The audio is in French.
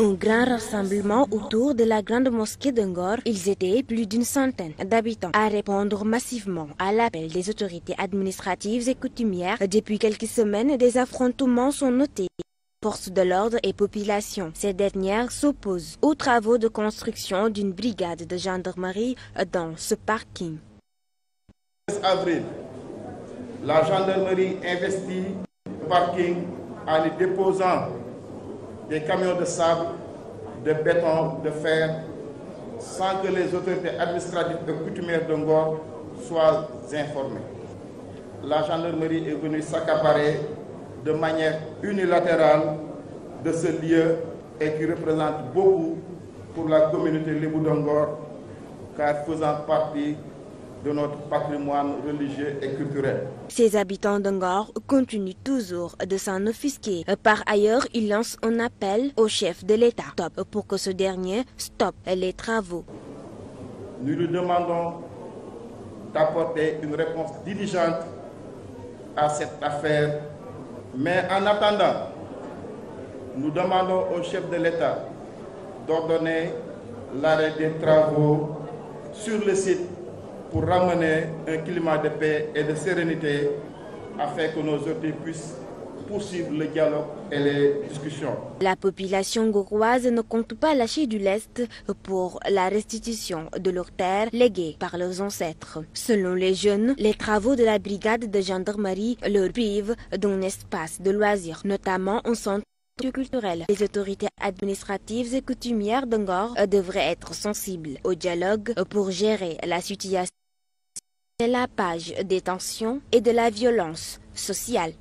Un grand rassemblement autour de la grande mosquée de Ngor. Ils étaient plus d'une centaine d'habitants à répondre massivement à l'appel des autorités administratives et coutumières. Depuis quelques semaines, des affrontements sont notés. Forces de l'ordre et population. Ces dernières s'opposent aux travaux de construction d'une brigade de gendarmerie dans ce parking. Le 16 avril, la gendarmerie investit le parking en y déposant des camions de sable, de béton, de fer, sans que les autorités administratives et coutumières de Ngor soient informées. La gendarmerie est venue s'accaparer de manière unilatérale de ce lieu et qui représente beaucoup pour la communauté Lébou de Ngor, car faisant partie de notre patrimoine religieux et culturel. Ces habitants de Ngor continuent toujours de s'en offusquer. Par ailleurs, ils lancent un appel au chef de l'État pour que ce dernier stoppe les travaux. Nous lui demandons d'apporter une réponse diligente à cette affaire, mais en attendant, nous demandons au chef de l'État d'ordonner l'arrêt des travaux sur le site pour ramener un climat de paix et de sérénité afin que nos autorités puissent poursuivre le dialogue et les discussions. La population ngoroise ne compte pas lâcher du lest pour la restitution de leurs terres léguées par leurs ancêtres. Selon les jeunes, les travaux de la brigade de gendarmerie leur privent d'un espace de loisirs, notamment un centre culturel. Les autorités administratives et coutumières de Ngor devraient être sensibles au dialogue pour gérer la situation. C'est la page des tensions et de la violence sociale.